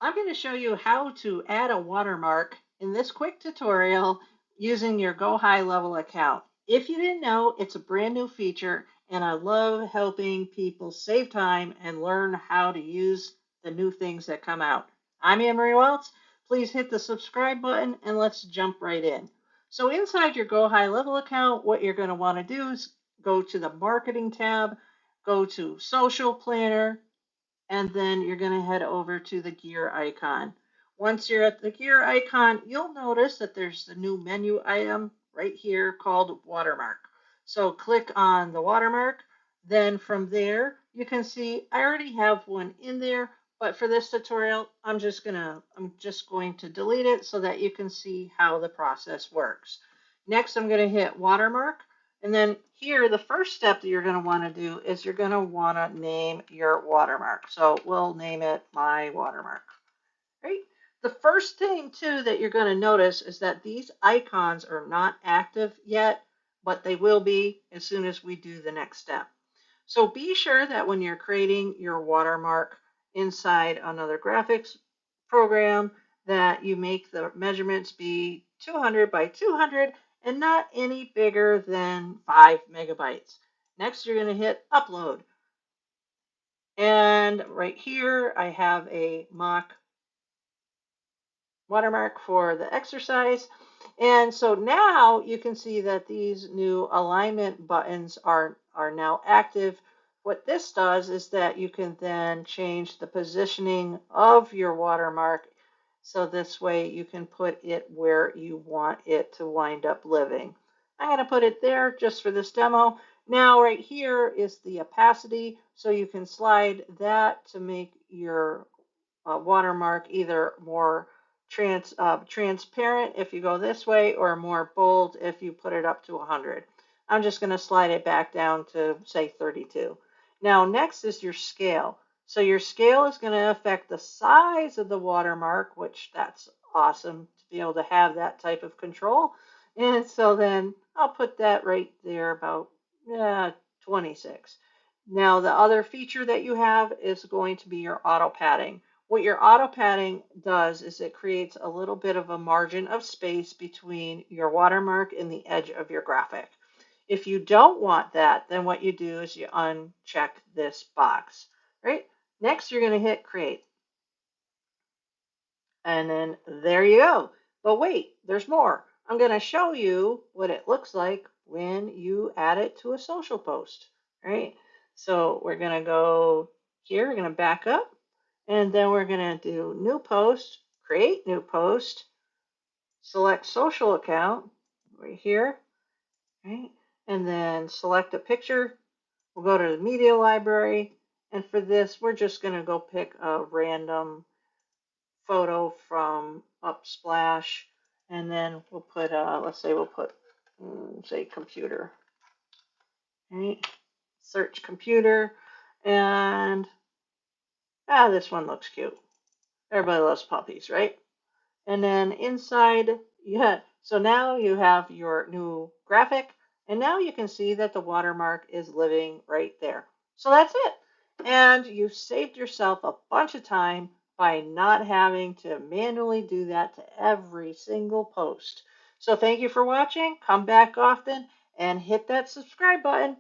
I'm going to show you how to add a watermark in this quick tutorial using your Go High Level account. If you didn't know, it's a brand new feature and I love helping people save time and learn how to use the new things that come out. I'm Anne-Marie Walts. Please hit the subscribe button and let's jump right in. So inside your Go High Level account, what you're going to want to do is go to the Marketing tab, go to Social Planner, and then you're going to head over to the gear icon. Once you're at the gear icon, you'll notice that there's the new menu item right here called Watermark. So click on the watermark. Then from there, you can see I already have one in there, but for this tutorial, I'm just going to delete it so that you can see how the process works. Next, I'm going to hit Watermark. And then here, the first step that you're going to want to do is you're going to want to name your watermark. So we'll name it my watermark. Right? The first thing too that you're going to notice is that these icons are not active yet, but they will be as soon as we do the next step. So be sure that when you're creating your watermark inside another graphics program, that you make the measurements be 200 by 200 and not any bigger than 5 megabytes. Next, you're going to hit upload. And right here, I have a mock watermark for the exercise. And so now you can see that these new alignment buttons are now active. What this does is that you can then change the positioning of your watermark. So this way you can put it where you want it to wind up living. I'm going to put it there just for this demo. Now right here is the opacity. So you can slide that to make your watermark either more transparent if you go this way or more bold if you put it up to 100. I'm just going to slide it back down to say 32. Now next is your scale. So your scale is going to affect the size of the watermark, which that's awesome to be able to have that type of control. And so then I'll put that right there about 26. Now the other feature that you have is going to be your auto padding. What your auto padding does is it creates a little bit of a margin of space between your watermark and the edge of your graphic. If you don't want that, then what you do is you uncheck this box, right? Next, you're going to hit create. And then there you go. But wait, there's more. I'm going to show you what it looks like when you add it to a social post, right? So we're going to go here, we're going to back up. And then we're going to do new post, create new post, select social account right here, right? And then select a picture. We'll go to the media library. And for this, we're just going to go pick a random photo from Upsplash. And then we'll put, let's say we'll put, say computer, right? Search computer. And, this one looks cute. Everybody loves puppies, right? And then inside, so now you have your new graphic, and now you can see that the watermark is living right there. So that's it. And you've saved yourself a bunch of time by not having to manually do that to every single post. So thank you for watching. Come back often and hit that subscribe button.